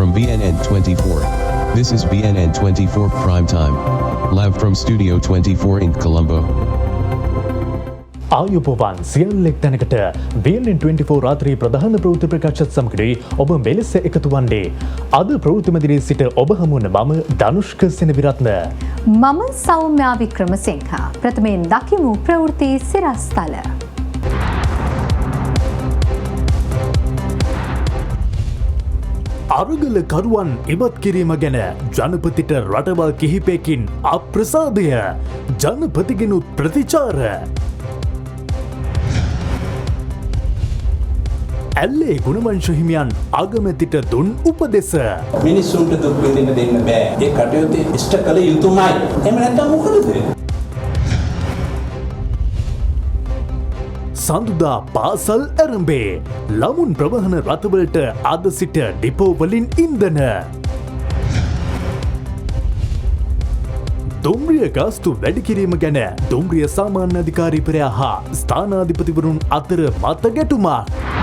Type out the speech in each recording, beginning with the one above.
from BNN24. This is BNN24 Prime Time. Live from Studio 24 in Colombo. ආයුබෝවන් සියල්ලෙක් දැනකට BNN24 රාත්‍රී ප්‍රධාන ප්‍රවෘත්ති ප්‍රකාශත් සමගදී ඔබ මෙලෙස එකතු වන්නේ. අද ප්‍රවෘත්ති මැදිරියේ සිට ඔබ හමුවන මම ධනුෂ්ක සෙනවිරත්න. මම සෞම්‍යා වික්‍රමසිංහ. ප්‍රථමයෙන් දකිමු ප්‍රවෘත්ති සිරස්තල. අරගල කරුවන් ඉවත් කිරීම ගැන ජනපතිට රටවල් කිහිපයකින් අප්‍රසාදය. ජනපතිගෙනුත් ප්‍රතිචාර. ඇල්ලේ ගුණවංශ හිමියන් අගමැතිට දුන් උපදෙස. මිනිස්සුන්ට දුක් විඳින්න දෙන්න බෑ. ඒ කටයුතු ඉෂ්ට කළ යුතුමයි. එහෙම නැත්නම් මොකද? සඳුදා පාසල් ඇරඹේ. ළමුන් ප්‍රවහන රථවලට අද සිට ඩිපෝ වලින් ඉන්ධන. දුම්රිය ගාස්තු වැඩි කිරීම ගැන දුම්රිය සාමාන්‍ය අධිකාරීවරයා හා ස්ථානාධිපතිවරුන් අතර මත ගැටුමක්.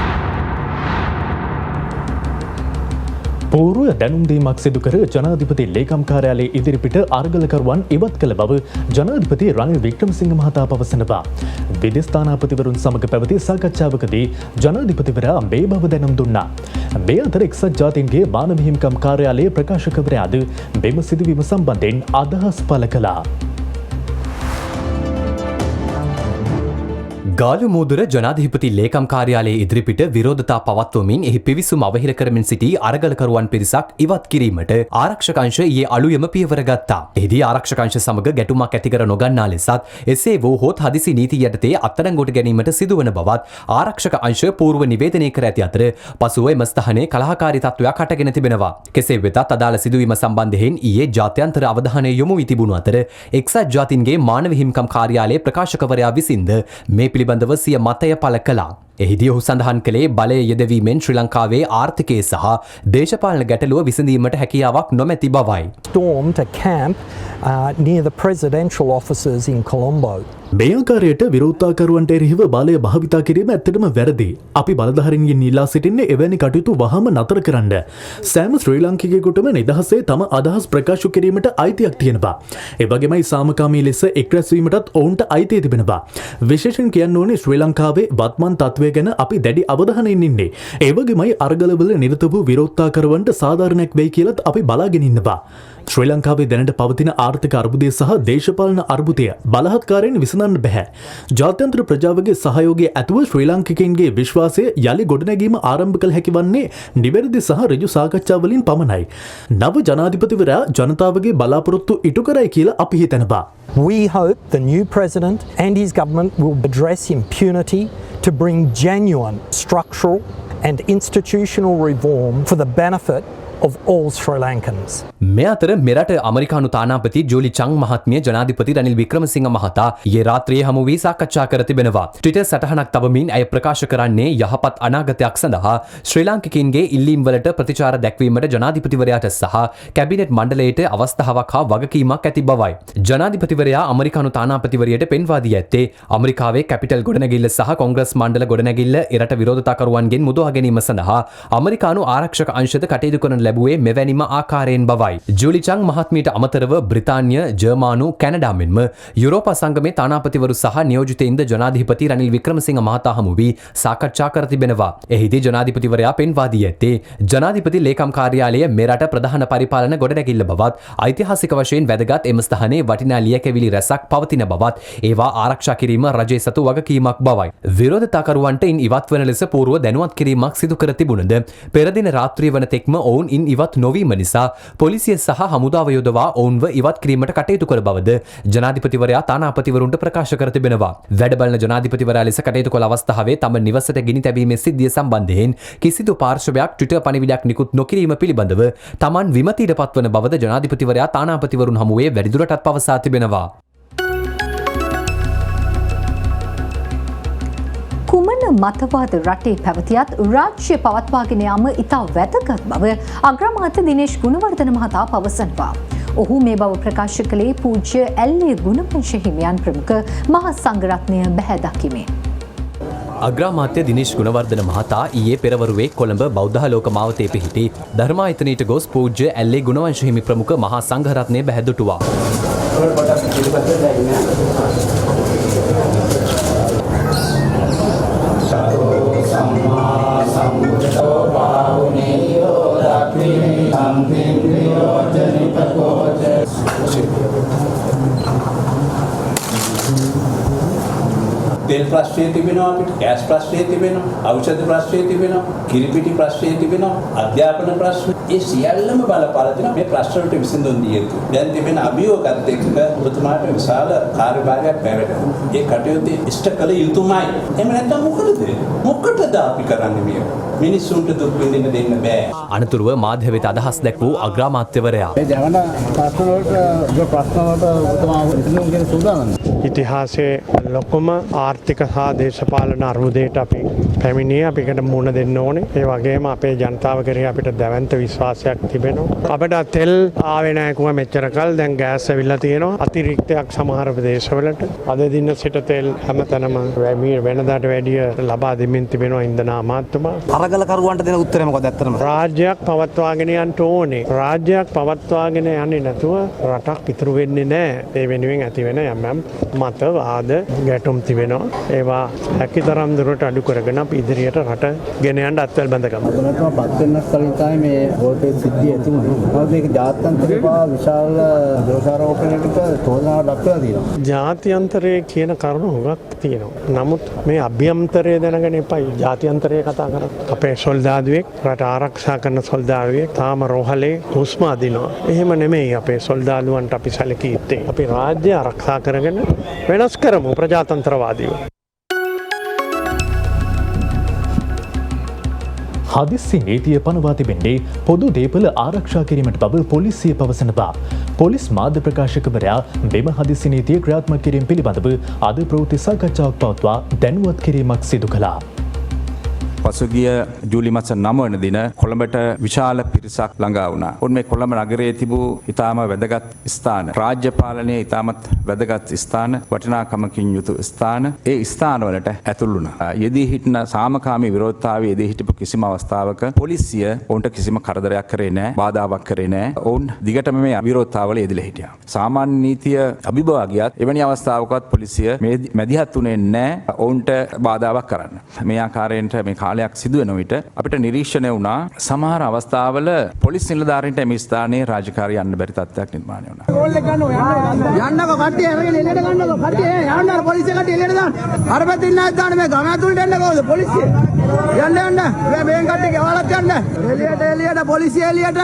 පූර්ව දැනුම්දීමක් සිදු කර ජනාධිපති ලේකම් කාර්යාලයේ ඉදිරිපිට අරගලකරුවන් ඉවත් කළ බව ජනාධිපති රනිල් වික්‍රමසිංහ මහතා පවසනවා. විදේශ තානාපතිවරුන් සමග පැවති සාකච්ඡාවකදී ජනාධිපතිවරයා මේ බව දැනුම් දුන්නා. මේ අතර එක්සත් ජාතීන්ගේ මානව හිමිකම් කාර්යාලයේ ප්‍රකාශකවරයාද මෙම සිදුවීම සම්බන්ධයෙන් අදහස් පළ කළා. ගාලුමෝදුර ජනාධිපති ලේකම් කාර්යාලයේ ඉදිරිපිට විරෝධතා පවත්වමින් එහි පිවිසුම අවහිර කරමින් සිටි අරගලකරුවන් පිරිසක් ඉවත් කිරීමට ආරක්ෂක අංශ ඊයේ අලුයම පියවර ගත්තා. එහිදී ආරක්ෂක අංශ සමග ගැටුමක් ඇති කර නොගන්නා ලෙසත් එසේ වූහොත් හදිසි නීති යටතේ අත්අඩංගුවට ගැනීමට සිදුවන බවත් ආරක්ෂක අංශ පූර්ව නිවේදනය කර ඇති අතර පසුව එම ස්ථානයේ කලහකාරී තත්ත්වයක් හටගෙන තිබෙනවා. කෙසේ වෙතත් අදාළ සිදුවීම සම්බන්ධයෙන් ඊයේ ජාත්‍යන්තර අවධානය යොමු වී තිබුණු අතර එක්සත් ජාතීන්ගේ මානව හිමිකම් කාර්යාලයේ ප්‍රකාශකවරයා විසින්ද මේ පිළිබඳව සිය මතය පළ කළා. එහිදී ඔහු සඳහන් කළේ බලය යෙදවීමෙන් ශ්‍රී ලංකාවේ ආර්ථිකය සහ දේශපාලන ගැටලුව විසඳීමට හැකියාවක් නොමැති බවයි. Stormed a camp near the presidential offices in Colombo. මේ ආකාරයට විරෝධතාකරුවන්ට එරෙහිව බලය භාවිතා කිරීම ඇත්තටම වැරදි. අපි බලධාරීන්ගෙන් ඉල්ලා සිටින්නේ එවැනි කටයුතු වහම නතර කරන්න. සෑම ශ්‍රී ලාංකිකයෙකුටම නිදහසේ තම අදහස් ප්‍රකාශ කිරීමට අයිතියක් තියෙනවා. ඒ වගේමයි සාමකාමී ලෙස එක්රැස්වීමටත් ඔවුන්ට අයිතිය තිබෙනවා. විශේෂයෙන් කියන්න ඕනේ ශ්‍රී ලංකාවේ වත්මන් තත්ත්වය ගැන අපි දැඩි අවධානයෙන් ඉන්නේ. ඒ වගේමයි අරගලවල නිරත වූ විරෝධතාකරුවන්ට සාධාරණයක් වෙයි කියලාත් අපි බලාගෙන ඉන්නවා. ශ්‍රී ලංකාවේ දැනට පවතින ආර්ථික අර්බුදය සහ දේශපාලන අර්බුදය බලහත්කාරයෙන් විසඳන්න බැහැ. ජාත්‍යන්තර ප්‍රජාවගේ සහයෝගය ඇතුව ශ්‍රී ලාංකිකයින්ගේ විශ්වාසය යලි ගොඩනැගීම ආරම්භ කළ හැකි වන්නේ නිවැරදි සහ ඍජු සාකච්ඡා වලින් පමණයි. නව ජනාධිපතිවරයා ජනතාවගේ බලාපොරොත්තු ඉටු කරයි කියලා අපි හිතනවා. We hope the new president and his government will address impunity to bring genuine structural and institutional reform for the benefit of all Sri Lankans. මේ අතර මෙරට අමරිකානු තානාපති ජෝලි චං මහත්මිය ජනාධිපති රනිල් වික්‍රමසිංහ මහතා ඊයේ රාත්‍රියේ හමු වී සාකච්ඡා කර තිබෙනවා. ට්විටර් සටහනක් තබමින් ඇය ප්‍රකාශ කරන්නේ යහපත් අනාගතයක් සඳහා ශ්‍රී ලාංකිකයින්ගේ ඉල්ලීම් වලට ප්‍රතිචාර දැක්වීමට ජනාධිපතිවරයාට සහ කැබිනට් මණ්ඩලයට අවස්ථාවක් හා වගකීමක් ඇති බවයි. ජනාධිපතිවරයා අමරිකානු තානාපතිවරියට පෙන්වා දී ඇත්තේ ඇමරිකාවේ කැපිටල් ගොඩනැගිල්ල සහ කොංග්‍රස් මණ්ඩල ගොඩනැගිල්ල එරට විරෝධතාකරුවන්ගෙන් මුදවා ගැනීම සඳහා අමරිකානු ආරක්ෂක අංශද කටයුතු කරන ලැබුවේ මෙවැනිම ආකාරයෙන් බවයි. ජූලි චං මහත්මියට අමතරව බ්‍රිතාන්‍ය, ජර්මානු, කැනඩා මෙන්ම යුරෝපා සංගමේ තානාපතිවරු සහ නියෝජිතයින්ද ජනාධිපති රනිල් වික්‍රමසිංහ මහතා හමු වී සාකච්ඡා කර තිබෙනවා. එහිදී ජනාධිපතිවරයා පෙන්වා දී ඇත්තේ ජනාධිපති ලේකම් කාර්යාලය මෙරට ප්‍රධාන පරිපාලන ගොඩනැගිල්ල බවත් ඓතිහාසික වශයෙන් වැදගත් එම ස්ථානයේ වටිනා ලියකැවිලි රැසක් පවතින බවත් ඒවා ආරක්ෂා කිරීම රජයේ සතු වගකීමක් බවයි. විරෝධතාකරුවන්ට ඉන් ඉවත් වන ලෙස පූර්ව දැනුවත් කිරීමක් සිදු කර තිබුණද පෙර දින රාත්‍රිය වන තෙක්ම ඔවුන් ඉන් ඉවත් නොවීම නිසා පොලිසිය සහ හමුදාව යොදවා ඔවුන්ව ඉවත් කිරීමට කටයුතු කර බවද ජනාධිපතිවරයා තානාපතිවරුන්ට ප්‍රකාශ කර තිබෙනවා. වැඩබලන ජනාධිපතිවරයා ලෙස කටයුතු කළ අවස්ථාවේ තම නිවසට ගෙනි තැබීමේ සිද්ධිය සම්බන්ධයෙන් කිසිදු පාර්ශවයක් ට්විටර් පණිවිඩයක් නිකුත් නොකිරීම පිළිබඳව තමන් විමතියට පත්වන බවද ජනාධිපතිවරයා තානාපතිවරුන් හමුවේ වැඩිදුරටත් පවසා තිබෙනවා. කුමන මතවාද රටේ පැවතියත් රාජ්‍ය පවත්වාගෙන යාම ඉතා වැදගත් බව අග්‍රාමාත්‍ය දිනේෂ් ගුණවර්ධන මහතා පවසනවා. ඔහු මේ බව ප්‍රකාශ කළේ පූජ්‍ය ඇල්ලේ ගුණවංශ හිමියන් ප්‍රමුඛ මහා සංඝරත්නය බැහැ දකිමින්. අග්‍රාමාත්‍ය දිනේෂ් ගුණවර්ධන මහතා ඊයේ පෙරවරුවේ කොළඹ බෞද්ධාලෝක මාවතේ පිහිටි ධර්මායතනයට ගොස් පූජ්‍ය ඇල්ලේ ගුණවංශ හිමි ප්‍රමුඛ මහා සංඝරත්නය බැහැදුටුවා. තෙල් ප්‍රශ්නය තිබෙනවා අපිට, ගෑස් ප්‍රශ්නය තිබෙනවා, ඖෂධ ප්‍රශ්නය තිබෙනවා, කිරිපිටි ප්‍රශ්නය තිබෙනවා, අධ්‍යාපන ප්‍රශ්න. ඒ සියල්ලම බලපාලා තියෙනවා මේ ප්‍රශ්න වලට විසඳුම් දිය යුතුයි. දැන් තිබෙන අභියෝගات එක්ක ඔබතුමාට විශාල කාර්යභාරයක් පැවැටෙනවා. ඒ කටයුතු ඉෂ්ට කළ යුතුමයි. එහෙම නැත්නම් මොකද? මොකටද අපි කරන්නේ මේක? මිනිස්සුන්ට දුක් විඳින්න දෙන්න බෑ. අනතුරුව මාධ්‍ය වෙත අදහස් දැක් වූ අග්‍රාමාත්‍යවරයා ඉතිහාසයේ ලොකුම ආර්ථික හා දේශපාලන අර්බුදයට අපි පැමිණියේ අපිකට මුහුණ දෙන්න ඕනේ. ඒ වගේම අපේ ජනතාව කෙරෙහි අපිට දැවැන්ත විශ්වාසයක් තිබෙනවා. අපිට තෙල් ආවේ නැහැ කිව්වා මෙච්චර කල්, දැන් ගෑස් ඇවිල්ලා තියෙනවා. අතිරික්තයක් සමහර ප්‍රදේශවලට. අද දින සිට තෙල් හැමතැනම වෙනදාට වැඩිය ලබා දෙමින් තිබෙනවා ඉන්ධන අමාත්‍යතුමා. අරගල කරුවන්ට දෙන උත්තරේ මොකද ඇත්තටම? රාජ්‍යයක් පවත්වාගෙන යන්න ඕනේ. රාජ්‍යයක් පවත්වාගෙන යන්නේ නැතුව රටක් ඉතුරු වෙන්නේ නැහැ. ඒ වෙනුවෙන් ඇති වෙන යම් මතවාද ගැටුම් තිබෙනවා. ඒවා හැකිතරම් දුරට අඩු කරගෙන අපි ඉදිරියට රට ගෙන යන්න අත්වැල් බඳගමු. මොනතරම් පත් වෙනස් කලින් තමයි මේ වෝල්ටේජ් සිද්ධිය ඇති වුණේ. මොකද මේක ජාත්‍යන්තරික විශාල දෝෂාරෝපණයකට තෝරනවා දක්වලා තියෙනවා. ජාත්‍යන්තරයේ කියන කරුණු හුඟක් තියෙනවා. නමුත් මේ අභ්‍යන්තරය දැනගෙන එපයි ජාත්‍යන්තරය කතා කරන්නේ. අපේ සොල්දාදුවෙක් රට ආරක්ෂා කරන සොල්දාදුවෙක් තාම රෝහලේ හුස්ම අදිනවා. එහෙම නෙමෙයි අපේ සොල්දාදුවන්ට අපි සැලකිය යුත්තේ. අපි රාජ්‍ය ආරක්ෂා කරගෙන වෙනස් කරමු ප්‍රජාතන්ත්‍රවාදීව. හදිස්සි නීතිය පනවා තිබෙන්නේ පොදු දේපල ආරක්ෂා කිරීමට බව පොලිසිය පවසනවා. පොලිස් මාධ්‍ය ප්‍රකාශකවරයා මෙම හදිස්සි නීතිය ක්‍රියාත්මක කිරීම පිළිබඳව අද ප්‍රවෘත්ති සාකච්ඡාවක් පවත්වා දැනුවත් කිරීමක් සිදු කළා. පසුගිය ජූලි මාස 9 වන දින කොළඹට විශාල පිරිසක් ළඟා වුණා. උන් මේ කොළඹ නගරයේ තිබූ ඉතාම වැදගත් ස්ථාන, රාජ්‍ය පාලනයේ ඉතාමත් වැදගත් ස්ථාන, වටිනාකමකින් යුතු ස්ථාන, ඒ ස්ථානවලට ඇතුළු වුණා. යෙදී හිටන සාමකාමී විරෝධතාවයේ යෙදී හිටපු කිසිම අවස්ථාවක පොලිසිය ඔවුන්ට කිසිම කරදරයක් කරේ නැහැ, බාධාවක් කරේ නැහැ. ඔවුන් දිගටම මේ විරෝධතාවල යෙදලා හිටියා. සාමාන්‍ය නීතිය අභිබවා ගියත් එවැනි අවස්ථාවකවත් පොලිසිය මැදිහත් වුණේ නැහැ ඔවුන්ට බාධාවක් කරන්න. මේ ආකාරයෙන්ට මේ කාලයක් සිදු වෙන විට අපිට නිරීක්ෂණය වුණා සමහර අවස්ථාවල පොලිස් නිලධාරීන්ට මේ ස්ථානයේ රාජකාරී යන්න බැරි තත්ත්වයක් නිර්මාණය වුණා. යන්නකො කට්ටිය අරගෙන එළියට ගන්නකො කට්ටිය යන්න අර පොලිසිය කට්ටිය එළියට දාන්න. අර පැත්තේ ඉන්න අය දාන්න මේ ගම ඇතුළට එන්න කොහොමද පොලිසිය? යන්න මේ කට්ටිය ගෙවලත් යන්න. එළියට පොලිසිය එළියට.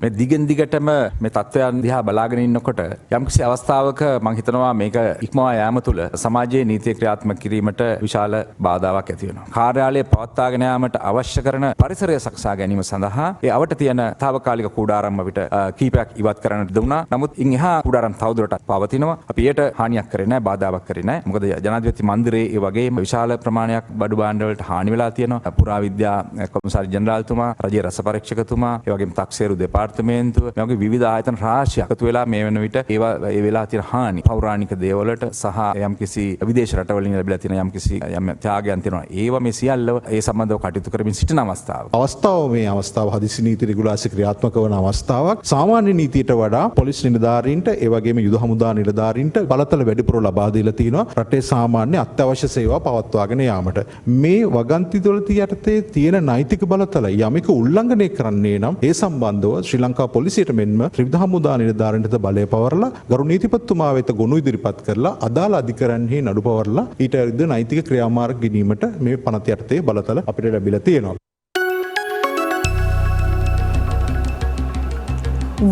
මේ දිගින් දිගටම මේ තත්ත්වයන් දිහා බලාගෙන ඉන්නකොට යම්කිසි අවස්ථාවක මම හිතනවා මේක ඉක්මවා යාම තුළ සමාජයේ නීතිය ක්‍රියාත්මක කිරීමට විශාල බාධාවක් ඇති වෙනවා. කාර්යාලයේ පවත්වාගෙන යාමට අවශ්‍ය කරන පරිසරය සකසා ගැනීම සඳහා ඒ අවට තියෙන තාවකාලික කුඩාරම් අපිට කීපයක් ඉවත් කරන්නට දුන්නා. නමුත් ඉන් එහා කුඩාරම් තවදුරටත් පවතිනවා. අපි ඒට හානියක් කරේ නැහැ, බාධාවක් කරේ නැහැ. මොකද ජනාධිපති මන්දිරයේ ඒ වගේම විශාල ප්‍රමාණයක් බඩු භාණ්ඩ වලට හානි වෙලා තියෙනවා. පුරාවිද්‍යා කොමසාරි ජෙනරාල්තුමා, රජයේ රස පරීක්ෂකතුමා, ඒ වගේම තක්සේරු දෙපාර්තමේන්තුව මේ වගේ විවිධ ආයතන රාශියක් එකතු වෙලා මේ වෙන විට ඒවා ඒ වෙලා තියෙන හානි පෞරාණික දේවලට සහ යම්කිසි විදේශ රටවලින් ලැබිලා තියෙන යම්කිසි ත්‍යාගයන් තියෙනවා. ඒවා මේ සියල්ල ඒ සම්බන්ධව කටයුතු කරමින් සිටින අවස්ථාව මේ අවස්ථාව හදිසි නීති රෙගුලාසි ක්‍රියාත්මක වන අවස්ථාවක්. සාමාන්‍ය නීතියට වඩා පොලිස් නිලධාරීන්ට ඒ වගේම යුද හමුදා නිලධාරීන්ට බලතල වැඩිපුර ලබා දීලා තියෙනවා රටේ සාමාන්‍ය අත්‍යවශ්‍ය සේවා පවත්වාගෙන යාමට. මේ වගන්ති දොළතිය යටතේ තියෙන නෛතික බලතල යමෙකු උල්ලංඝනය කරන්නේ නම් ඒ සම්බන්ධව ශ්‍රී ලංකා පොලිසියට මෙන්ම ත්‍රිවිධ හමුදා නිලධාරීන්ට බලය පවරලා ගරු නීතිපතිතුමා වෙත ගොනු ඉදිරිපත් කරලා අදාළ අධිකරණෙහි නඩු පවරලා ඊට විරුද්ධ නෛතික ක්‍රියාමාර්ග ගෙනීමට මේ පනත යටතේ බලතල අපිට ලැබිලා තියෙනවා.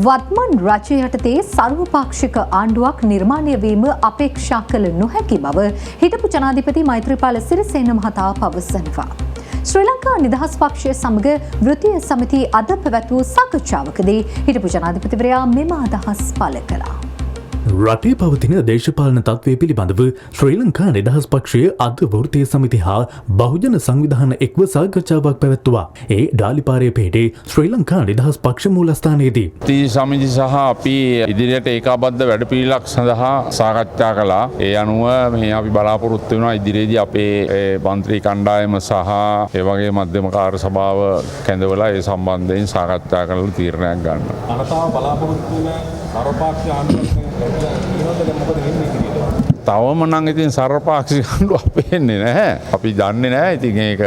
වත්මන් රජය යටතේ සර්වපාක්ෂික ආණ්ඩුවක් නිර්මාණය වීම අපේක්ෂා කළ නොහැකි බව හිටපු ජනාධිපති මෛත්‍රීපාල සිරිසේන මහතා පවසනවා. ශ්‍රී ලංකා නිදහස් පක්ෂය සමග වෘත්තීය සමිතිය අද පැවැත් වූ සාකච්ඡාවකදී හිටපු ජනාධිපතිවරයා මෙම අදහස් පළ කළා. රටේ පවතින දේශපාලන තත්ත්වය පිළිබඳව ශ්‍රී ලංකා නිදහස් පක්ෂය අද වෘත්තීය සමිති හා බහුජන සංවිධාන එක්ව සාකච්ඡාවක් පැවැත්තුවා. ඒ ඩාලිපාරේ පිහිටි ශ්‍රී ලංකා නිදහස් පක්ෂ මූලස්ථානයේදී වෘත්තීය සමිති සහ අපි ඉදිරියට ඒකාබද්ධ වැඩපිළිවෙලක් සඳහා සාකච්ඡා කළා. ඒ අනුව මේ අපි බලාපොරොත්තු වෙනවා ඉදිරියේදී අපේ මන්ත්‍රී කණ්ඩායම සහ ඒ වගේ මධ්‍යම කාර්ය සභාව කැඳවලා ඒ සම්බන්ධයෙන් සාකච්ඡා කරලා තීරණයක් ගන්න. අරතාව බලාපොරොත්තු වෙන සර්වපාක්ෂික ආණ්ඩුවක් තවම නම් ඉතින් සර්වපාක්ෂික ආණ්ඩුවක් වෙන්නේ නැහැ. අපි දන්නේ නැහැ. ඉතින් ඒක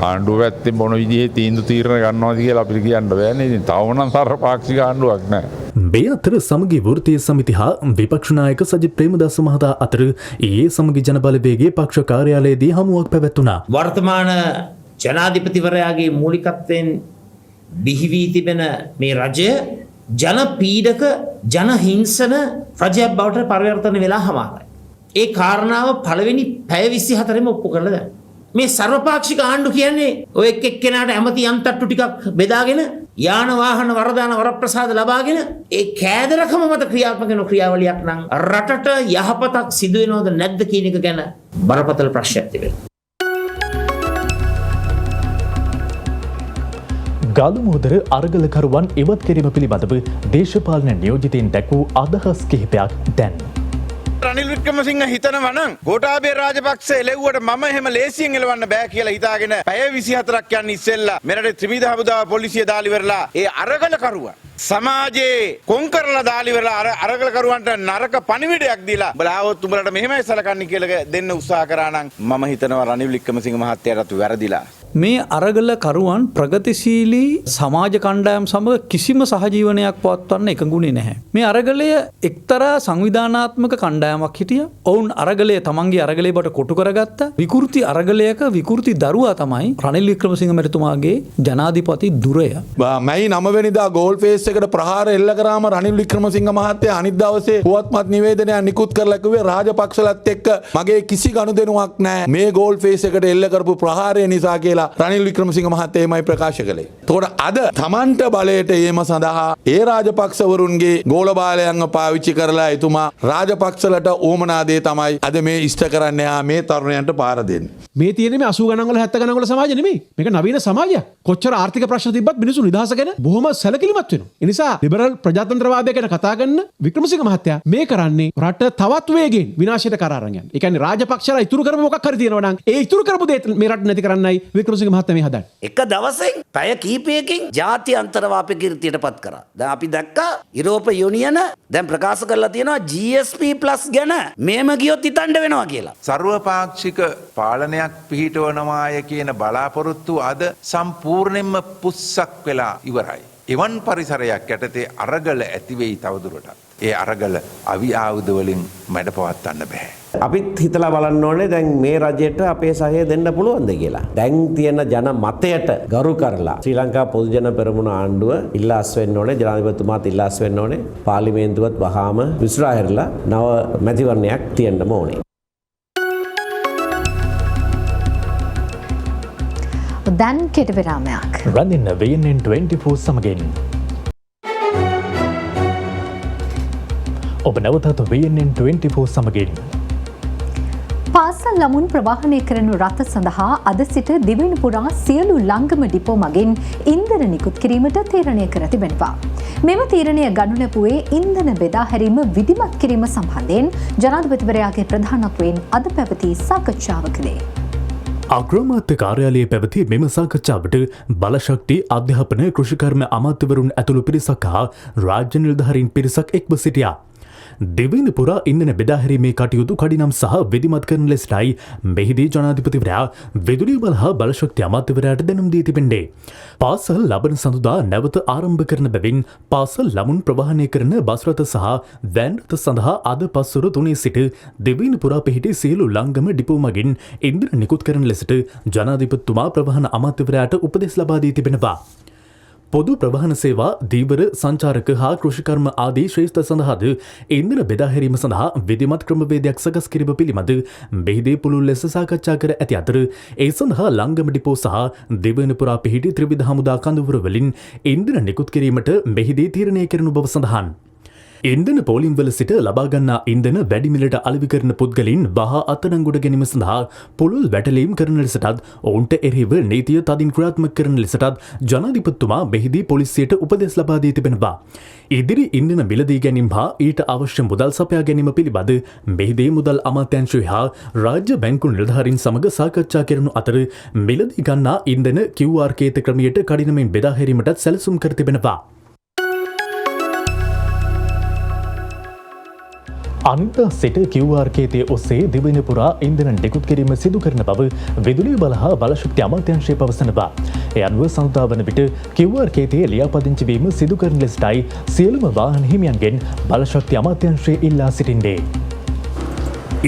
ආණ්ඩුව පැත්තෙන් මොන විදිහේ තීන්දුව තීරණ ගන්නවද කියලා අපිට කියන්න බෑනේ. ඉතින් තවම නම් සර්වපාක්ෂික ආණ්ඩුවක් නැහැ. මේ අතර සමගි වෘත්තීය සමිති හා විපක්ෂ නායක සජිත් ප්‍රේමදාස මහතා අතර ඊයේ සමගි ජනබලවේගයේ පක්ෂ කාර්යාලයේදී හමුවක් පැවැත්වුණා. වර්තමාන ජනාධිපතිවරයාගේ මූලිකත්වයෙන් බිහි වී තිබෙන මේ රජය ජන පීඩක ජන හිංසන රජයක් බවට පරිවර්තන වෙලා හමාරයි. ඒ කාරණාව පළවෙනි පැය 24ෙම ඔප්පු කරලා දැන්. මේ සර්වපාක්ෂික ආණ්ඩු කියන්නේ ඔය එක් එක්කෙනාට ඇමති යන්තට්ටු ටිකක් බෙදාගෙන යාන වාහන වරදාන වරප්‍රසාද ලබාගෙන ඒ කෑදරකම මත ක්‍රියාත්මක වෙන ක්‍රියාවලියක් නම් රටට යහපතක් සිදු වෙනවද නැද්ද කියන එක ගැන බරපතල ප්‍රශ්නයක් තිබෙනවා. ගාලමුහුදර අරගලකරුවන් ඉවත් කිරීම පිළිබඳව දේශපාලන නියෝජිතයින් දැක් වූ අදහස් කිහිපයක් දැන්. රනිල් වික්‍රමසිංහ හිතනවා නම් ගෝඨාභය රාජපක්ෂ එළෙව්වට මම එහෙම ලේසියෙන් එලවන්න බෑ කියලා හිතාගෙන පැය 24ක් යන්න ඉස්සෙල්ලා මෙරට ත්‍රිවිධ හමුදාව පොලිසිය දාලි වෙරලා ඒ අරගලකරුවා සමාජයේ කොන් කරලා දාලි වෙරලා අරගලකරුවන්ට නරක පණිවිඩයක් දීලා බලාවොත් උඹලට මෙහෙමයි සලකන්නේ කියලා දෙන්න උත්සාහ කරා නම් මම හිතනවා රනිල් වික්‍රමසිංහ මහත්තයාටත් වැරදිලා. මේ අරගලකරුවන් ප්‍රගතිශීලී සමාජ කණ්ඩායම් සමග කිසිම සහජීවනයක් පවත්වන්න එකඟුණේ නැහැ. මේ අරගලය එක්තරා සංවිධානාත්මක කණ්ඩායමක් හිටිය. ඔවුන් අරගලය තමන්ගේ අරගලේ බට කොටු කරගත්තා. විකෘති අරගලයක විකෘති දරුවා තමයි රනිල් වික්‍රමසිංහ මැතිතුමාගේ ජනාධිපති ධුරය. මැයි 9 වෙනිදා ගෝල් ෆේස් එකට ප්‍රහාර එල්ල කරාම රනිල් වික්‍රමසිංහ මහත්තයා අනිත් දවසේ පුවත්පත් නිවේදනයක් නිකුත් කරලා කිව්වේ රාජපක්ෂලත් එක්ක මගේ කිසි ගනුදෙනුවක් නැහැ. මේ ගෝල් ෆේස් එකට එල්ල කරපු ප්‍රහාරය නිසා කියලා රනිල් වික්‍රමසිංහ මහත්තයාමයි ප්‍රකාශ කළේ. එතකොට අද තමන්ට බලයට ඒම සඳහා ඒ රාජපක්ෂවරුන්ගේ ගෝල බාලයන්ව පාවිච්චි කරලා එතුමා රාජපක්ෂලට ඕමනා දේ තමයි අද මේ ඉෂ්ට කරන්න යා මේ තරුණයන්ට පාර දෙන්නේ. මේ තියෙන්නේ මේ 80 ගණන් වල 70 ගණන් වල සමාජ නෙමෙයි. මේක නවීන සමාජයක්. කොච්චර ආර්ථික ප්‍රශ්න තිබ්බත් මිනිස්සු නිදහස ගැන බොහොම සැලකිලිමත් වෙනවා. ඒ නිසා ලිබරල් ප්‍රජාතන්ත්‍රවාදය ගැන කතා කරන වික්‍රමසිංහ මහත්තයා මේ කරන්නේ රට තවත් වේගෙන් විනාශයට කරා අරන් යන්නේ. ඒ කියන්නේ රාජපක්ෂලා ඉතුරු කරපු මොකක් හරි තියෙනවා නම් ඒ ඉතුරු කරපු දේ මේ රට නැති කරන්නයි වික්‍රමසිංහ මහත්තයා මේ හදන්නේ. එක දවසෙන් පැය කීපයකින් ජාති අන්තරවාපේ කීර්තියට පත් කරා. දැන් අපි දැක්කා යුරෝප යුනියන දැන් ප්‍රකාශ කරලා තියෙනවා GSP+ ගැන මේම ගියොත් හිතන්න වෙනවා කියලා. සර්වපාක්ෂික පාලනයක් පිහිටවනවාය කියන බලාපොරොත්තු අද සම්පූර්ණයෙන්ම පුස්සක් වෙලා ඉවරයි. එවන් පරිසරයක් යටතේ අරගල ඇති වෙයි තවදුරටත්. ඒ අරගල අවි ආයුධ වලින් මැඩ පවත්වන්න බෑ. අපිත් හිතලා බලන්න ඕනේ දැන් මේ රජයට අපේ සහය දෙන්න පුළුවන්ද කියලා. දැන් තියෙන ජන මතයට ගරු කරලා ශ්‍රී ලංකා පොදු ජන පෙරමුණ ආණ්ඩුව ඉල්ලාස් වෙන්න ඕනේ. ජනාධිපතිතුමාත් ඉල්ලාස් වෙන්න ඕනේ. පාර්ලිමේන්තුවත් වහාම විසිරා හැරලා නව මැතිවරණයක් තියන්නම ඕනේ. දැන් කෙටි විරාමයක්. රඳින්න VNN 24 සමගින් ඔබ නැවතත් VNN 24 සමගින් පාසල් ළමුන් ප්‍රවාහනය කරන රථ සඳහා අද සිට දිවෙන පුරා සියලු ලංගම ඩිපෝ මගින් ඉන්ධන නිකුත් කිරීමට තීරණය කර තිබෙනවා. මෙම තීරණය ගනු ලැබුවේ ඉන්ධන බෙදා හැරීම විධිමත් කිරීම සම්බන්ධයෙන් ජනාධිපතිවරයාගේ ප්‍රධානත්වයෙන් අද පැවති සාකච්ඡාවකදී අග්‍රාමාත්‍ය කාර්යාලයේ පැවති මෙම සාකච්ඡාවට බලශක්ති අධ්‍යාපන කෘෂිකර්ම අමාත්‍යවරුන් ඇතුළු පිරිසක් හා රාජ්‍ය නිලධාරීන් පිරිසක් එක්ව සිටියා. දෙවන පුරා ඉන්ධන බෙදාහැරීමේ කටයුතු කඩිනම් සහ විධිමත් කරන ලෙසටයි මෙහිදී ජනාධිපතිවරයා විදුලි බල හා බලශක්ති අමාත්‍යවරයාට දැනුම් දී තිබෙන්නේ. පාසල් ලබන සඳුදා නැවත ආරම්භ කරන බැවින් පාසල් ළමුන් ප්‍රවාහනය කරන බස් රථ සහ වෑන් රථ සඳහා අද පස්වර 3 සිට දෙවන පුරා පිහිටි සියලු ලංගම ඩිපෝ මගින් ඉන්ධන නිකුත් කරන ලෙසට ජනාධිපතිතුමා ප්‍රවාහන අමාත්‍යවරයාට උපදෙස් ලබා දී තිබෙනවා. පොදු ප්‍රවාහන සේවා දීවර සංචාරක හා කෘෂිකර්ම ආදී ශ්‍රේෂ්ඨ සඳහාද ඉන්ධන බෙදාහැරීම සඳහා විධිමත් ක්‍රමවේදයක් සකස් කිරීම පිළිබඳ මෙහිදී පුළුල් ලෙස සාකච්ඡා කර ඇති අතර ඒ සඳහා ලංගම ඩිපෝ සහ දෙවන පුරා පිහිටි ත්‍රිවිධ හමුදා කඳවුර වලින් ඉන්ධන නිකුත් කිරීමට මෙහිදී තීරණය කරනු බව සඳහන්. ඉන්ධන පෝලිම්වල සිට ලබාගන්නා ඉන්ධන වැඩිමිලට අලෙවි කරන පුද්ගලින් වහා අත්අඩංගුවට ගැනීම සඳහා පුළුල් වැටලීම් කරන ලෙසටත් ඔවුන්ට එරෙහිව නීතිය තදින් ක්‍රියාත්මක කරන ලෙසටත් ජනාධිපතිතුමා මෙහිදී පොලිසියට උපදෙස් ලබා දී තිබෙනවා. ඉදිරි ඉන්ධන මිලදී ගැනීම හා ඊට අවශ්‍ය මුදල් සපයා ගැනීම පිළිබඳ මෙහිදී මුදල් අමාත්‍යාංශය හා රාජ්‍ය බැංකු නිලධාරීන් සමග සාකච්ඡා කරනු අතර මිලදී ගන්නා ඉන්ධන QR කේත ක්‍රමයට කඩිනමින් බෙදා හැරීමටත් සැලසුම් කර තිබෙනවා. අනිද්දා සිට QR කේතය ඔස්සේ දිවයින පුරා ඉන්ධන නිකුත් කිරීම සිදු කරන බව විදුලිය බල හා බලශක්ති අමාත්‍යාංශය පවසනවා. ඒ අනුව සඳුදා වන විට QR කේතයේ ලියාපදිංචි වීම සිදු කරන ලෙසටයි සියලුම වාහන හිමියන්ගෙන් බලශක්ති අමාත්‍යාංශය ඉල්ලා සිටින්නේ.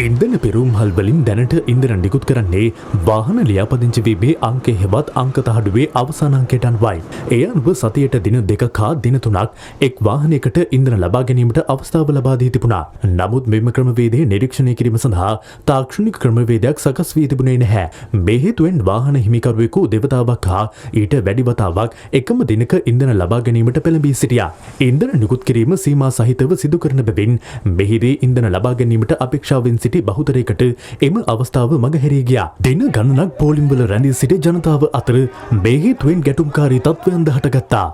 ඉන්ධන පෙරූම්හල් වලින් දැනට ඉන්ධන නිකුත් කරන්නේ වාහන ලියාපදිංචි වීමේ අංකය හෙවත් අංක තහඩුවේ අවසාන අංකයට අනුවයි. ඒ අනුව සතියට දින 2ක හා දින 3ක් එක් වාහනයකට ඉන්ධන ලබා ගැනීමට අවස්ථාව ලබා දී තිබුණා. නමුත් මෙම ක්‍රමවේදය නිරීක්ෂණය කිරීම සඳහා තාක්ෂණික ක්‍රමවේදයක් සකස් වී තිබුණේ නැහැ. මේ හේතුවෙන් වාහන හිමිකරුවෙකු දෙවතාවක් හා ඊට වැඩි වතාවක් එකම දිනක ඉන්ධන ලබා ගැනීමට පෙළඹී සිටියා. ඉන්ධන නිකුත් කිරීම සීමා සහිතව සිදු කරන බැවින් මෙහිදී ඉන්ධන ලබා ගැනීමට අපේක්ෂාවෙන් සිටි බහුතරයකට එම අවස්ථාව මගහැරී ගියා. දින ගණනක් පෝලිම්වල රැඳී සිටි ජනතාව අතර මේ හේතුවෙන් ගැටුම්කාරී තත්ත්වයන්ද හටගත්තා.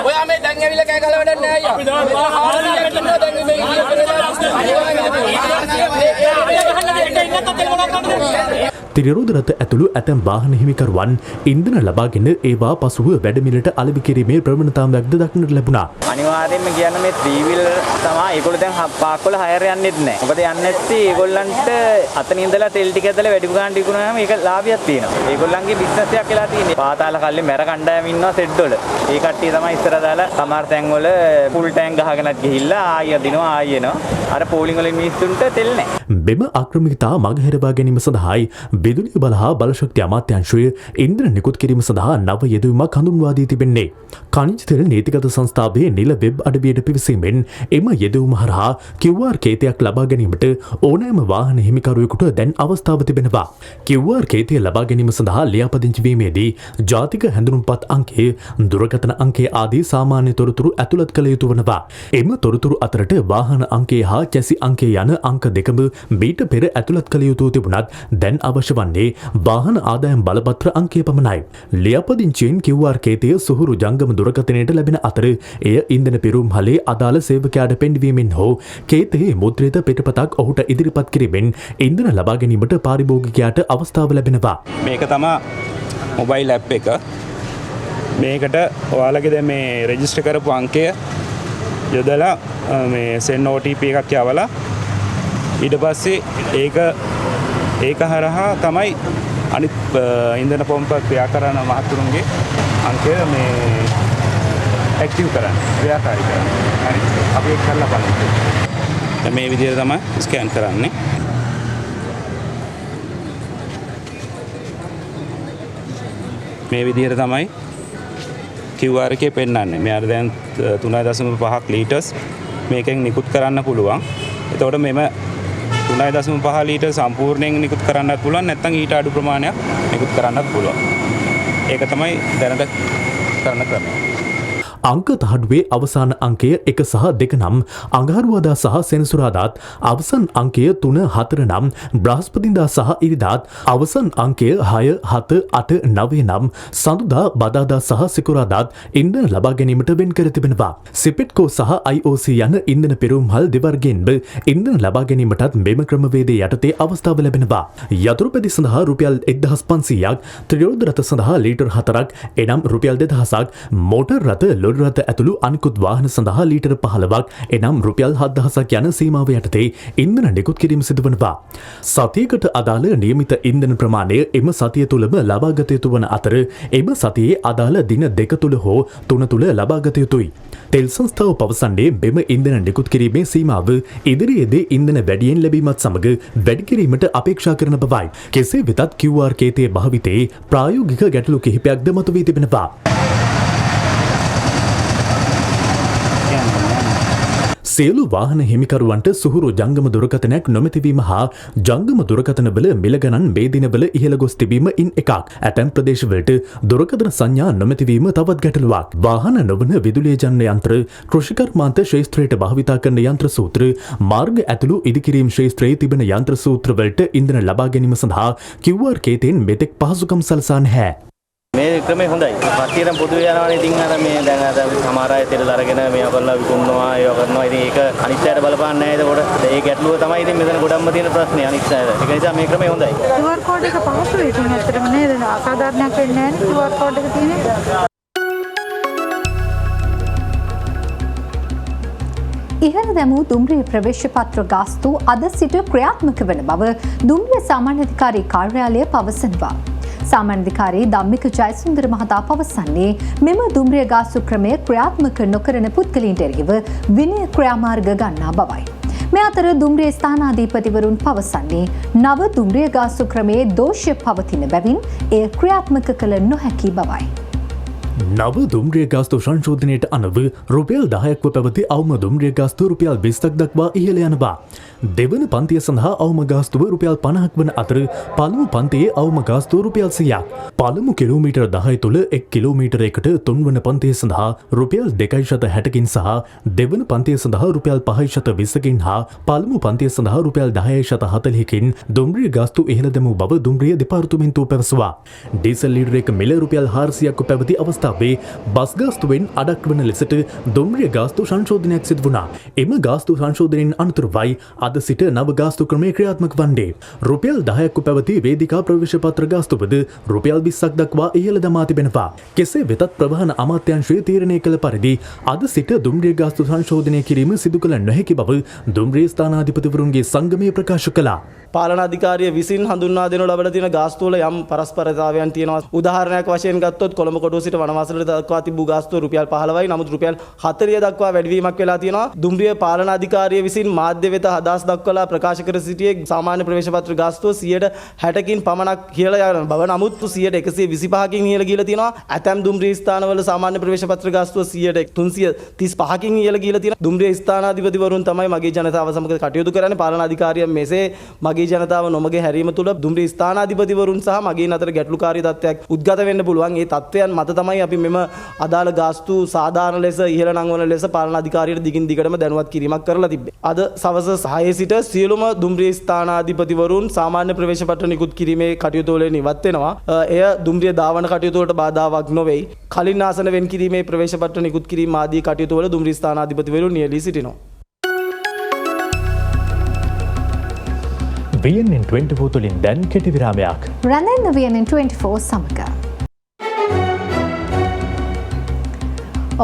ඔයා මේ දැන් ඇවිල්ලා කෑ ගහලා වැඩක් නෑ අයියා. අපි දැන් තිරිරෝධ රථ ඇතුළු ඇතැම් වාහන හිමිකරුවන් ඉන්ධන ලබාගෙන ඒවා පසුව වැඩමිලට අලෙවි කිරීමේ ප්‍රවණතාවයක්ද දක්නට ලැබුණා. අනිවාර්යයෙන්ම කියන්න මේ 3 wheel තමයි ඒගොල්ලෝ දැන් පාක් වල හයර් යන්නෙත් නැහැ. මොකද යන්නේ නැති ඒගොල්ලන්ට අතන ඉඳලා තෙල් ටික ඇදලා වැඩි ගාණක් විකුණුවාම ඒක ලාභයක් තියෙනවා. ඒගොල්ලන්ගේ බිස්නස් එකක් වෙලා තියෙන්නේ. පාතාල කල්ලි මැර කණ්ඩායම ඉන්නවා සෙඩ් වල. ඒ කට්ටිය තමයි ඉස්සර දාලා සමහර තැන් වල ෆුල් ටැංක් ගහගෙනත් ගිහිල්ලා ආයෙ දිනවා ආයෙ එනවා. අර පෝලිං වලින් මිනිස්සුන්ට තෙල් නැහැ. මෙම ආක්‍රමිකතා මගහැරවා ගැනීම සඳහායි විදුලිය බල හා බලශක්ති අමාත්‍යාංශය ඉන්ධන නිකුත් කිරීම සඳහා නව යෙදවීමක් හඳුන්වා දී තිබෙන්නේ. ඛනිජ තෙල් නීතිගත සංස්ථාවේ නිල වෙබ් අඩවියට පිවිසීමෙන් එම යෙදවීම හරහා QR කේතයක් ලබා ගැනීමට ඕනෑම වාහන හිමිකරුවෙකුට දැන් අවස්ථාව තිබෙනවා. QR කේතය ලබා ගැනීම සඳහා ලියාපදිංචි වීමේදී ජාතික හැඳුනුම්පත් අංකය, දුරකථන අංකය ආදී සාමාන්‍ය තොරතුරු ඇතුළත් කළ යුතු වනවා. එම තොරතුරු අතරට වාහන අංකය හා චැසි අංකය යන අංක දෙකම මීට පෙර ඇතුළත් කළ යුතු තිබුණත් දැන් අවශ්‍ය වන්නේ වාහන ආදායම් බලපත්‍ර අංකය පමණයි. ලියාපදිංචියෙන් QR කේතය සුහුරු ජංගම දුරකථනයට ලැබෙන අතර එය ඉන්ධන පිරුම්හලේ අදාළ සේවකයාට පෙන්වීමෙන් හෝ කේතයේ මුද්‍රිත පිටපතක් ඔහුට ඉදිරිපත් කිරීමෙන් ඉන්ධන ලබා ගැනීමට පාරිභෝගිකයාට අවස්ථාව ලැබෙනවා. මේක තමයි මොබයිල් ඇප් එක. මේකට ඔයාලගේ දැන් මේ රෙජිස්ටර් කරපු අංකය යොදලා මේ send OTP එකක් යවලා ඊට පස්සේ ඒක හරහා තමයි අනිත් ඉන්ධන පොම්ප ක්‍රියා කරන මහතුරුන්ගේ අංකය මේ ඇක්ටිව් කරන්න ක්‍රියාකාරී කරන්න. හරි. අපි ඒක කරලා බලමු. මේ විදිහට තමයි ස්කෑන් කරන්නේ. මේ විදිහට තමයි QR එකේ පෙන්නන්නේ. මෙයාට දැන් 3.5 ලීටර්ස් මේකෙන් නිකුත් කරන්න පුළුවන්. එතකොට මෙම 3.5 ලීටර් සම්පූර්ණයෙන් නිකුත් කරන්නත් පුළුවන්, නැත්නම් ඊට අඩු ප්‍රමාණයක් නිකුත් කරන්නත් පුළුවන්. ඒක තමයි දැනට කරන ක්‍රමය. අංක තහඩුවේ අවසාන අංකය 1 සහ 2 නම් අඟහරුවාදා සහ සෙනසුරාදාත් අවසන් අංකය 3 4 නම් බ්‍රහස්පතින්දා සහ ඉරිදාත් අවසන් අංකය 6 7 8 9 නම් සඳුදා බදාදා සහ සිකුරාදාත් ඉන්ධන ලබා ගැනීමට වෙන් කර තිබෙනවා. සිපෙට්කෝ සහ IOC යන ඉන්ධන පෙරමුම්හල් දෙවර්ගයෙන්ම ඉන්ධන ලබා ගැනීමටත් මෙම ක්‍රමවේදයේ යටතේ අවස්ථාව ලැබෙනවා. යතුරු පැදි සඳහා රුපියල් 1500ක්, ත්‍රිරෝධ රථ සඳහා ලීටර් 4ක් එනම් රුපියල් 2000ක්, මෝටර් රථ ලොරි රථ ඇතුළු අනිකුත් වාහන සඳහා ලීටර් 15ක් එනම් රුපියල් 7000ක් යන සීමාව යටතේ ඉන්ධන නිකුත් කිරීම සිදුවනවා. සතියකට අදාළ නියමිත ඉන්ධන ප්‍රමාණය එම සතිය තුළම ලබාගත යුතු වන අතර එම සතියේ අදාළ දින 2 තුළ හෝ 3 තුළ ලබාගත යුතුයි. තෙල් සංස්ථාව පවසන්නේ මෙම ඉන්ධන නිකුත් කිරීමේ සීමාව ඉදිරියේදී ඉන්ධන වැඩියෙන් ලැබීමත් සමග වැඩි කිරීමට අපේක්ෂා කරන බවයි. කෙසේ වෙතත් QR කේතයේ භාවිතයේ ප්‍රායෝගික ගැටලු කිහිපයක්ද මතුවී තිබෙනවා. සියලු වාහන හිමිකරුවන්ට සුහුරු ජංගම දුරකථනයක් නොමැතිවීම හා ජංගම දුරකථනවල මිල ගණන් මේ දිනවල ඉහළ ගොස් තිබීම ඉන් එකක්. ඇතැම් ප්‍රදේශවලට දුරකථන සංඥා නොමැතිවීම තවත් ගැටලුවක්. වාහන නොවන විදුලිය ජනන යන්ත්‍ර, කෘෂිකර්මාන්ත ක්ෂේත්‍රයට භාවිතා කරන යන්ත්‍ර සූත්‍ර, මාර්ග ඇතුළු ඉදිකිරීම් ක්ෂේත්‍රයේ තිබෙන යන්ත්‍ර සූත්‍රවලට ඉන්ධන ලබා ගැනීම සඳහා QR කේතෙන් මෙතෙක් පහසුකම් සලසා නැහැ. මේ ක්‍රමය හොඳයි. කට්ටියට පොදු යනවානේ ඉතින් අර මේ දැන් අර සමහර අය තෙල් අරගෙන මේවා කරලා විකුණනවා ඒවා කරනවා. ඉතින් ඒක අනිත් අයට බලපාන්නේ නැහැ. ඒකෝට ඒ ගැටලුව තමයි ඉතින් මෙතන ගොඩක්ම තියෙන ප්‍රශ්නේ අනිත් අයට. ඒක නිසා මේ ක්‍රමය හොඳයි. QR කෝඩ් එක පහසුයි. ඉතින් ඇත්තටම නේද? අසාධාරණයක් වෙන්නේ නැහැ QR කෝඩ් එක තියෙන්නේ. ඉහළ දැමූ දුම්රිය ප්‍රවේශ පත්‍ර ගාස්තු අද සිට ක්‍රියාත්මක වන බව දුම්රිය සාමාන්‍යාධිකාරී කාර්යාලය පවසනවා. සාමාන්‍යාධිකාරී ධම්මික ජයසුන්දර මහතා පවසන්නේ මෙම දුම්රිය ගාස්තු ක්‍රමය ක්‍රියාත්මක නොකරන පුද්ගලයන්ට එරෙහිව විනය ක්‍රියාමාර්ග ගන්නා බවයි. මේ අතර දුම්රිය ස්ථානාධිපතිවරුන් පවසන්නේ නව දුම්රිය ගාස්තු ක්‍රමයේ දෝෂය පවතින බැවින් එය ක්‍රියාත්මක කළ නොහැකි බවයි. නව දුම්රිය ගාස්තු සංශෝධනයට අනුව රුපියල් 10ක්ව පැවති අවම දුම්රිය ගාස්තු රුපියල් 20ක් දක්වා ඉහළ යනවා. දෙවන පන්තිය සඳහා අවම ගාස්තුව රුපියල් 50ක් වන අතර පළමු පන්තියේ අවම ගාස්තුව රුපියල් 100ක්. පළමු කිලෝමීටර් 10 තුළ 1 කිලෝමීටරයකට තුන්වන පන්තිය සඳහා රුපියල් 2.60කින් සහ දෙවන පන්තිය සඳහා රුපියල් 5.20කින් හා පළමු පන්තිය සඳහා රුපියල් 10.40කින් දුම්රිය ගාස්තු ඉහළ දැමූ බව දුම්රිය දෙපාර්තමේන්තුව පැවසුවා. ඩීසල් ලීටරයක මිල රුපියල් 400ක් පැවති අවස්ථාවේ බස් ගාස්තුවෙන් අඩක් වන ලෙසට දුම්රිය ගාස්තු සංශෝධනයක් සිදු වුණා. එම ගාස්තු සංශෝධනයෙන් අනතුරුවයි අද සිට නව ගාස්තු ක්‍රමය ක්‍රියාත්මක වන්නේ. රුපියල් 10ක් පැවති වේදිකා ප්‍රවේශ පත්‍ර ගාස්තුවද රුපියල් 20ක් දක්වා ඉහළ දමා තිබෙනවා. කෙසේ වෙතත් ප්‍රවාහන අමාත්‍යාංශය තීරණය කළ පරිදි අද සිට දුම්රිය ගාස්තු සංශෝධනය කිරීම සිදු කළ නොහැකි බව දුම්රිය ස්ථානාධිපතිවරුන්ගේ සංගමය ප්‍රකාශ කළා. පාලන අධිකාරිය විසින් හඳුන්වා දෙනු ලබන තියෙන ගාස්තුවල යම් පරස්පරතාවයන් තියෙනවා. උදාහරණයක් වශයෙන් ගත්තොත් කොළඹ කොටුව සිට වනවාසලට දක්වා තිබූ ගාස්තුව රුපියල් 15යි. නමුත් රුපියල් 40 දක්වා වැඩිවීමක් වෙලා තියෙනවා. දුම්රිය පාලන අධිකාරිය විසින් මාධ්‍ය වෙත අදහස් දක්වලා ප්‍රකාශ කර සිටියේ සාමාන්‍ය ප්‍රවේශ පත්‍ර ගාස්තුව 60කින් පමණක් කියලා යන බව. නමුත් 125කින් ඉහළ ගිහලා තියෙනවා. ඇතැම් දුම්රිය ස්ථානවල සාමාන්‍ය ප්‍රවේශ පත්‍ර ගාස්තුව 335කින් ඉහළ ගිහලා තියෙනවා. දුම්රිය ස්ථානාධිපතිවරුන් තමයි මගේ ජනතාව සමග කටයුතු කරන්නේ. පාලන අධිකාරිය මෙසේ මගේ ජනතාව නොමගේ හැරීම තුළ දුම්රිය ස්ථානාධිපතිවරුන් සහ මගේ අතර ගැටලුකාරී තත්ත්වයක් උද්ගත වෙන්න පුළුවන්. ඒ තත්ත්වයන් මත තමයි අපි මෙම අදාළ ගාස්තු සාධාරණ ලෙස ඉහළ නංවන ලෙස පාලන අධිකාරියට දිගින් දිගටම දැනුවත් කිරීමක් කරලා තිබේ. අද සවස 6 සිට සියලුම දුම්රිය ස්ථානාධිපතිවරුන් සාමාන්‍ය ප්‍රවේශ පත්‍ර නිකුත් කිරීමේ කටයුතු වලින් ඉවත් වෙනවා. එය දුම්රිය ධාවන කටයුතු වලට බාධාවක් නොවේ. කලින් ආසන වෙන් කිරීමේ ප්‍රවේශ පත්‍ර නිකුත් කිරීම ආදී කටයුතු වල දුම්රිය ස්ථානාධිපතිවරුන් නියැලී සිටිනවා. VNN 24 තුලින් දැන් කෙටි විරාමයක්. රැඳෙන්න VNN 24 සමග.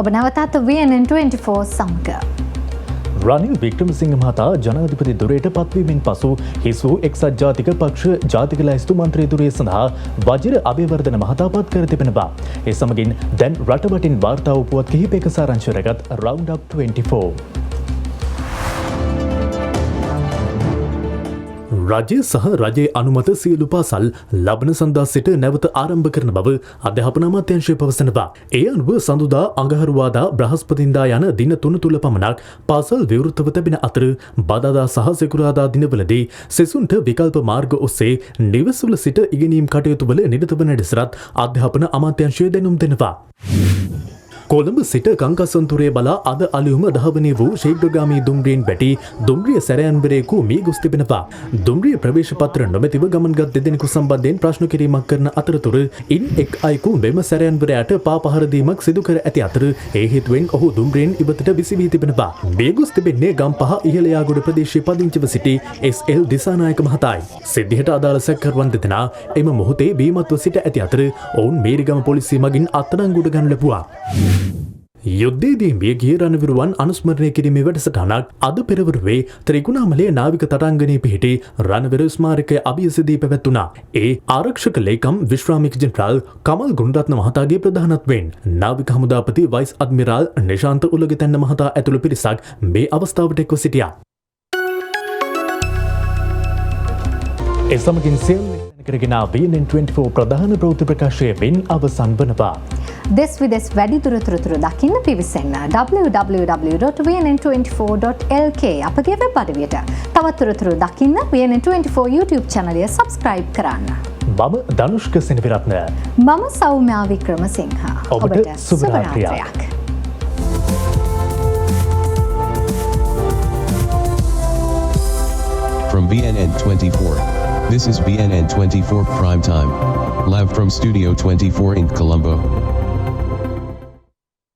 ඔබ නැවතත් VNN 24 සමග. රනිල් වික්‍රමසිංහ මහතා ජනාධිපති ධුරයට පත්වීමෙන් පසු හිස් වූ එක්සත් ජාතික පක්ෂ ජාතික ලැයිස්තු මන්ත්‍රී ධුරය සඳහා වජිර අබේවර්ධන මහතා පත් කර තිබෙනවා. ඒ සමගින් දැන් රටවටින් වාර්තා වූ පුවත් කිහිපයක සාරාංශය රැගත් රවුන්ඩ් අප් 24. රජය සහ රජයේ අනුමත සියලු පාසල් ලබන සඳහා සිට නැවත ආරම්භ කරන බව අධ්‍යාපන අමාත්‍යාංශය පවසනවා. ඒ අනුව සඳුදා අඟහරුවාදා බ්‍රහස්පතින්දා යන දින 3 තුල පමණක් පාසල් විවෘතව තිබෙන අතර බදාදා සහ සිකුරාදා දිනවලදී සෙසුන්ට විකල්ප මාර්ග ඔස්සේ නිවසවල සිට ඉගෙනීම් කටයුතු වල නිරත වන ලෙසත් අධ්‍යාපන අමාත්‍යාංශය දැනුම් දෙනවා. කොළඹ සිට කංකසන්තුරේ බලා අද අලුයම දහවනේ වූ ශීඝ්‍රගාමී දුම්රියෙන් වැටි දුම්රිය සැරයන්වරයෙකු මිය ගොස් තිබෙනවා. දුම්රිය ප්‍රවේශ පත්‍ර නොමැතිව ගමන්ගත් දෙදෙනෙකු සම්බන්ධයෙන් ප්‍රශ්න කිරීමක් කරන අතරතුර ඉන් එක් අයෙකු මෙම සැරයන්වරයාට පාපහර දීමක් සිදු කර ඇති අතර ඒ හේතුවෙන් ඔහු දුම්රියෙන් ඉවතට විසි වී තිබෙනවා. මිය ගොස් තිබෙන්නේ ගම්පහ ඉහළ යාගොඩ ප්‍රදේශයේ පදිංචිව සිටි SL දිසානායක මහතායි. සිද්ධියට අදාළ සැකකරුවන් දෙදෙනා එම මොහොතේ බීමත්ව සිට ඇති අතර ඔවුන් මේරිගම පොලිසිය මගින් අත්අඩංගුවට ගනු ලැබුවා. යුද්ධයේදී මියගිය රණවිරුවන් අනුස්මරණය කිරීමේ වැඩසටහනක් අද පෙරවරුවේ ත්‍රිකුණාමලයේ නාවික තටාංගනයේ පිහිටි රණවිර ස්මාරකය අභියසදී පැවැත්වුණා. ඒ ආරක්ෂක ලේකම් විශ්‍රාමික ජෙනරාල් කමල් ගුණරත්න මහතාගේ ප්‍රධානත්වයෙන් නාවික හමුදාපති වයිස් අද්මිරාල් නිශාන්ත උලගතැන්න මහතා ඇතුළු පිරිසක් මේ අවස්ථාවට එක්ව සිටියා. ඒ සමගින් සියලු කරගෙන BNN24 ප්‍රධාන ප්‍රවෘත්ති ප්‍රකාශයෙන් අවසන් වනවා. දෙස් විදෙස් වැඩිදුර තොරතුරු දකින්න පිවිසෙන්න www.vnn24.lk අපගේ වෙබ් අඩවියට. තවත් තොරතුරු දකින්න VNN24 YouTube channel එක subscribe කරන්න. මම ධනුෂ්ක සෙනවිරත්න. මම සෞම්‍යා වික්‍රමසිංහ. ඔබට සුබ රාත්‍රියක්. From VNN24. This is VNN24 Prime Time. Live from Studio 24 in Colombo.